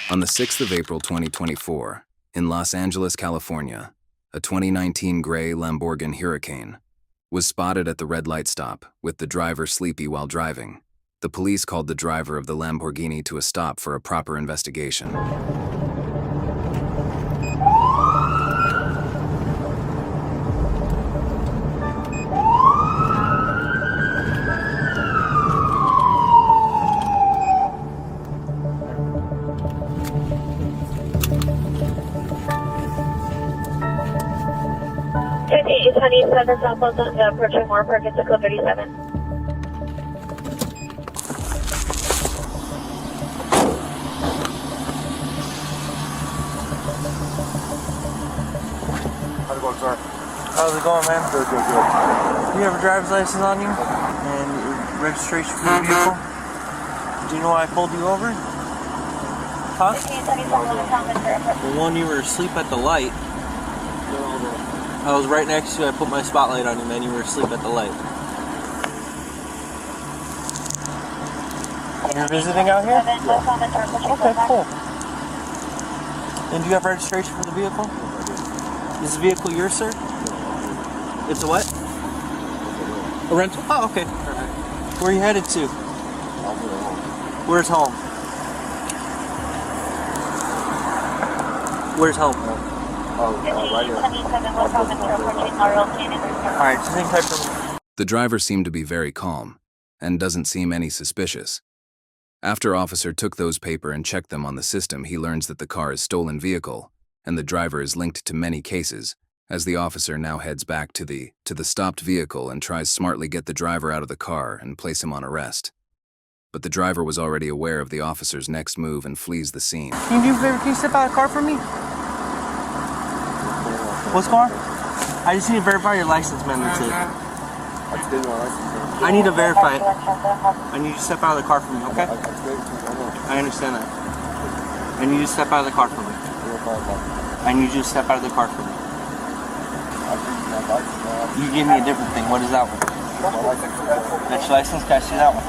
On the 6th of April 2024, in Los Angeles, California, a 2019 gray Lamborghini Hurricane was spotted at the red light stop with the driver sleepy while driving. The police called the driver of the Lamborghini to a stop for a proper investigation. It's 27 southbound approaching Moore Park at Club 37. How's it going, man? Good. You have a driver's license on you? And your registration for the vehicle? Do you know why I pulled you over? Huh? The one you were asleep at the light. I was right next to you. I put my spotlight on you, man. You were asleep at the light. You're visiting out here? Okay, cool. And do you have registration for the vehicle? Is the vehicle yours, sir? It's a what? A rental? Oh, okay. Perfect. Where are you headed to? Where's home? Where's home? Right here. Alright, just hang tight for me. The driver seemed to be very calm and doesn't seem any suspicious. After officer took those papers and checked them on the system, he learns that the car is stolen vehicle and the driver is linked to many cases, as the officer now heads back to the stopped vehicle and tries smartly get the driver out of the car and place him on arrest. But the driver was already aware of the officer's next move and flees the scene. Can you do a favor? Can you step out of the car for me? What's going on? I just need to verify your license, man. That's it. I need to verify it. I need you to step out of the car for me, okay? I understand that. I need you to step out of the car for me. I need you to step out of the car for me. You gave me a different thing. What is that one? That's your license? Can I see that one?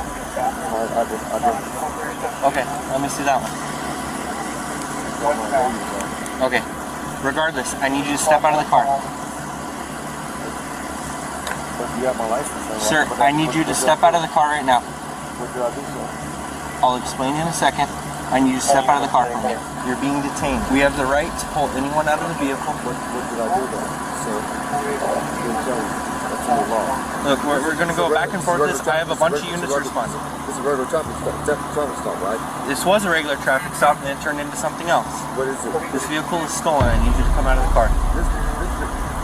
Okay, let me see that one. Okay. Regardless, I need you to step out of the car. You have my license. Sir, I need you to step out of the car right now. What did I do, sir? I'll explain in a second. I need you to step out of the car for me. You're being detained. We have the right to pull anyone out of the vehicle. What did I do, though, sir? That's in the law. Look, we're going to go back and forth this. I have a bunch of units responding. This is a regular traffic stop, right? This was a regular traffic stop and then it turned into something else. What is it? This vehicle is stolen. I need you to come out of the car.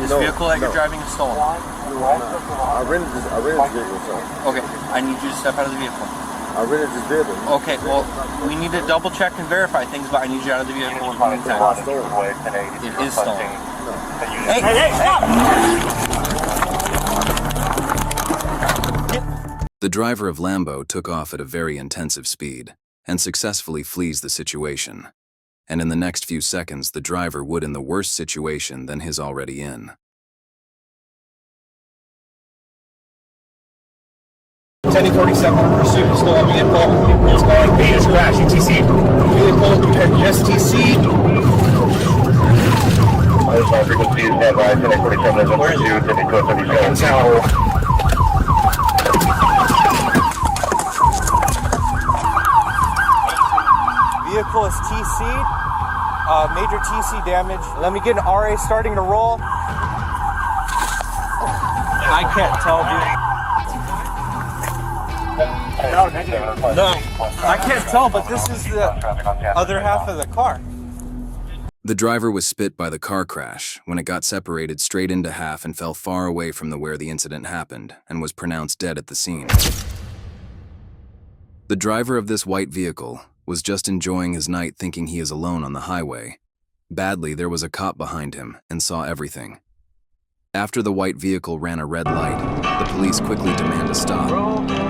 This vehicle that you're driving is stolen. I rented this vehicle, sir. Okay, I need you to step out of the vehicle. I rented this vehicle. Okay, well, we need to double check and verify things, but I need you out of the vehicle one point in time. It is stolen. No. Hey, stop! The driver of Lambo took off at a very intensive speed and successfully flees the situation. And in the next few seconds, the driver would in the worse situation than his already in. 1047 pursuit, stolen vehicle. It's going Venus crash, ETC. Vehicle STC. Frequency is net rise, 1047 is on pursuit, 1047. Tower. Vehicle is TC'd, major TC damage. Let me get an RA starting to roll. I can't tell, dude. No, I can't tell, but this is the other half of the car. The driver was spit by the car crash when it got separated straight into half and fell far away from where the incident happened and was pronounced dead at the scene. The driver of this white vehicle was just enjoying his night thinking he is alone on the highway. Badly, there was a cop behind him and saw everything. After the white vehicle ran a red light, the police quickly demand a stop.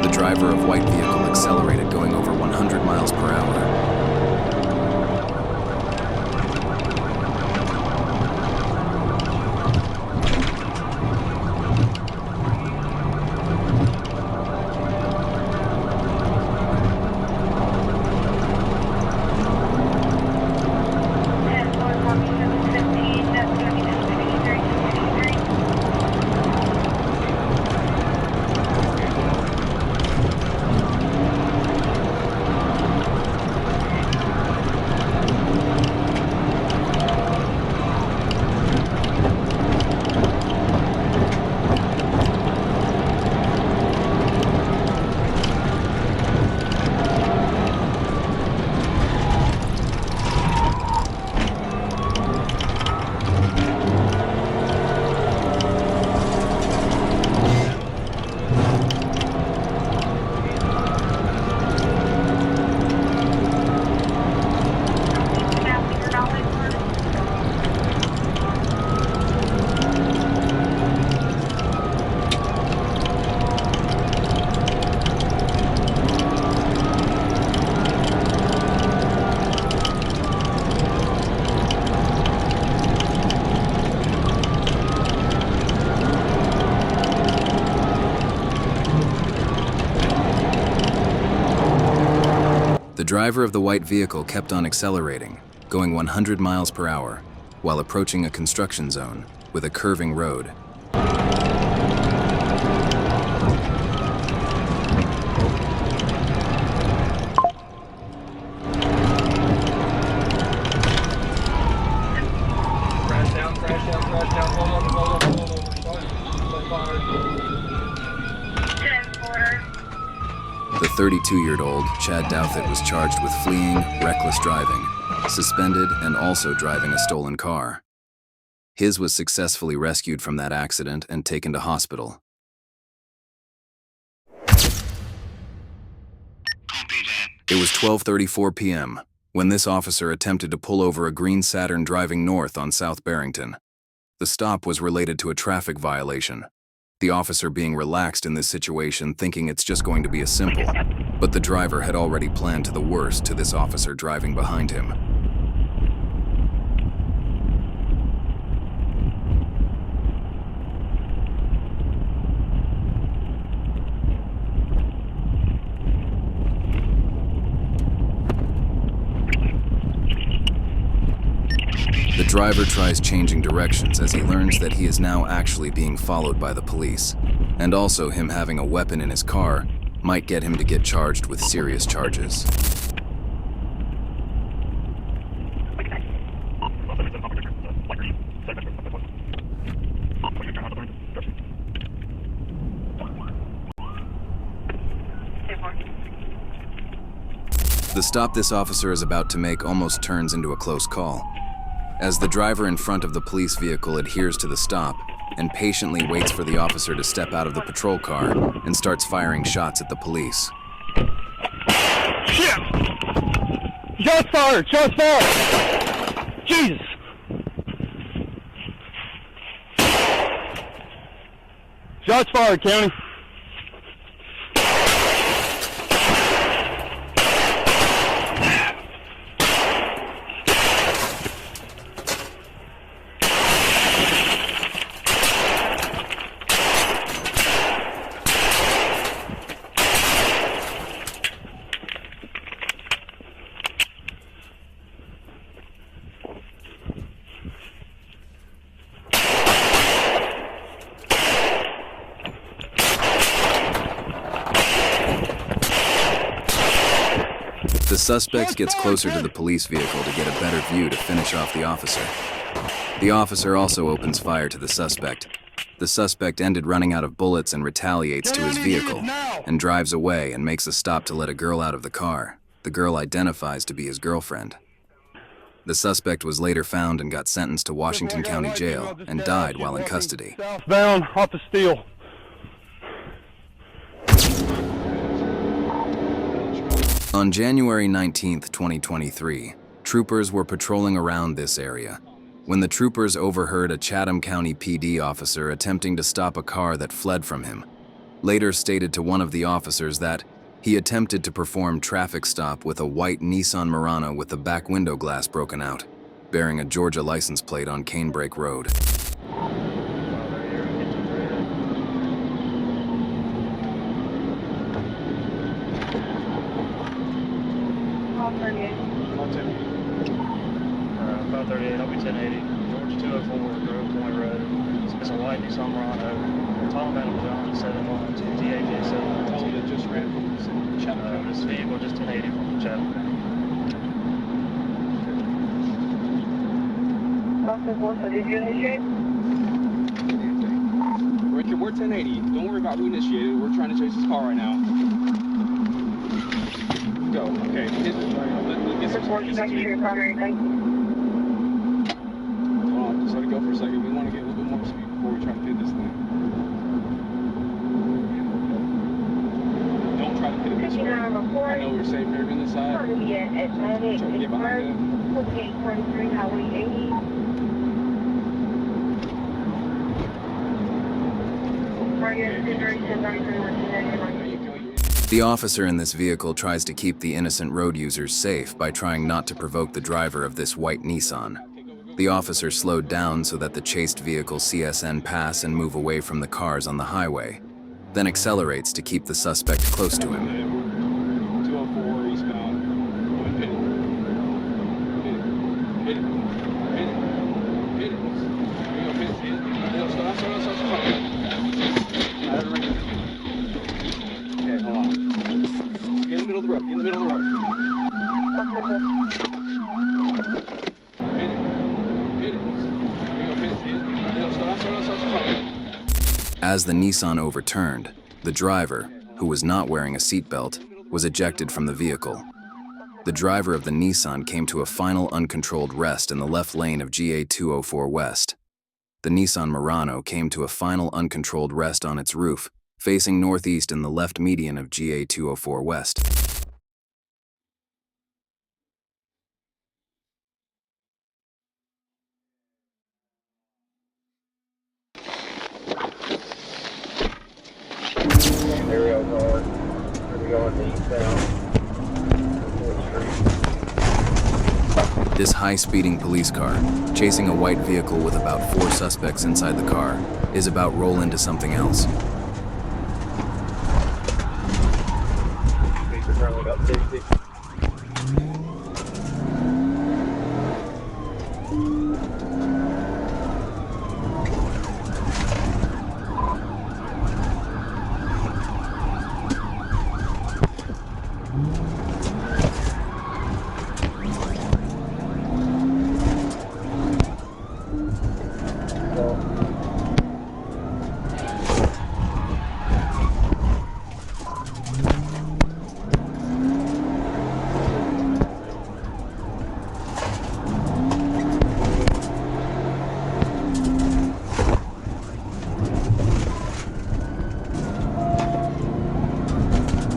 The driver of white vehicle accelerated going over 100 miles per hour. driver of the white vehicle kept on accelerating, going 100 miles per hour, while approaching a construction zone with a curving road. The 32-year-old Chad Douthit was charged with fleeing, reckless driving, suspended, and also driving a stolen car. His was successfully rescued from that accident and taken to hospital. It was 12:34 p.m. when this officer attempted to pull over a green Saturn driving north on South Barrington. The stop was related to a traffic violation. The officer being relaxed in this situation, thinking it's just going to be a simple, but the driver had already planned to the worst to this officer driving behind him. The driver tries changing directions as he learns that he is now actually being followed by the police, and also him having a weapon in his car might get him to get charged with serious charges. The stop this officer is about to make almost turns into a close call, as the driver in front of the police vehicle adheres to the stop and patiently waits for the officer to step out of the patrol car and starts firing shots at the police. Shit! Shots fired! Shots fired! Jesus! Shots fired, County. The suspect gets closer to the police vehicle to get a better view to finish off the officer. The officer also opens fire to the suspect. The suspect ended running out of bullets and retaliates to his vehicle and drives away and makes a stop to let a girl out of the car. The girl identifies to be his girlfriend. The suspect was later found and got sentenced to Washington County Jail and died while in custody. Southbound off the steel. On January 19, 2023, troopers were patrolling around this area when the troopers overheard a Chatham County PD officer attempting to stop a car that fled from him. Later stated to one of the officers that he attempted to perform traffic stop with a white Nissan Murano with the back window glass broken out, bearing a Georgia license plate on Canebrake Road. About 38, I'll be 1080. Georgia 204, Grove Point Road. It's a white Nissan Murano. Tom Animal John 712, TAJ 712. Told you just ran from Chatham. This vehicle just 1080 from Chatham. Did you initiate? We're 1080. Don't worry about who initiated. We're trying to chase this car right now. Go. Okay. Get Your primary thing. Hold on. Just let it go for a second. We want to get a little bit more speed before we try to pit this thing. Don't try to pit it this way. I know we're safe here on this side. Try to get behind it. 4843 Highway 80. The officer in this vehicle tries to keep the innocent road users safe by trying not to provoke the driver of this white Nissan. The officer slowed down so that the chased vehicle CSN pass and move away from the cars on the highway, then accelerates to keep the suspect close to him. 204 eastbound. Hit it. Hit it. Hit it. There you go. Hit it. Hit it. Stop. I have it right here. Okay, hold on. Get in the middle of the road. Get in the middle of the road. Hit it. Hit it. There you go. Hit it. Hit it. Stop. As the Nissan overturned, the driver, who was not wearing a seatbelt, was ejected from the vehicle. The driver of the Nissan came to a final uncontrolled rest in the left lane of GA 204 West. The Nissan Murano came to a final uncontrolled rest on its roof, facing northeast in the left median of GA 204 West. There we go, eastbound. This high-speeding police car, chasing a white vehicle with about 4 suspects inside the car, is about roll into something else.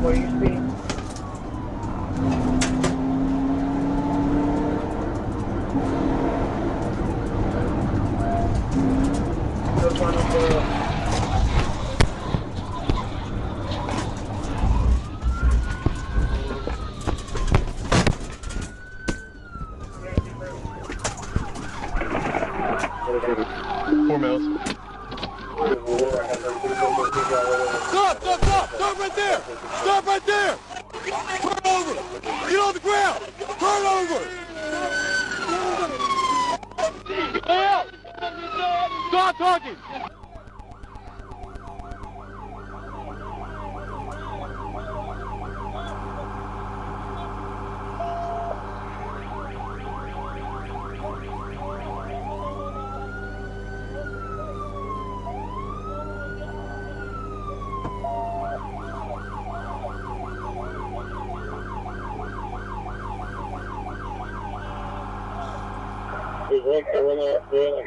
Where you speeding? Which one is the... Four miles. Stop right there! Stop right there! Turn over! Get on the ground! Turn over! Stop talking!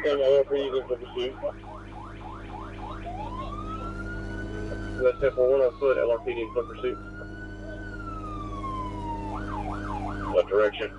We're on freezing for pursuit. Let's step for 1 foot, LRPD in foot pursuit. What direction?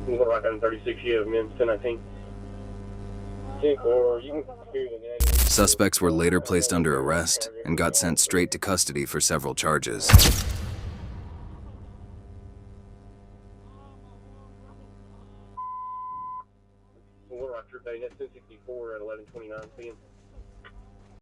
You look like I'm 36 years, man, 1019. 10-4, you can hear the name. Suspects were later placed under arrest and got sent straight to custody for several charges. We're on Trip Day, that's 1064 at 11:29 p.m.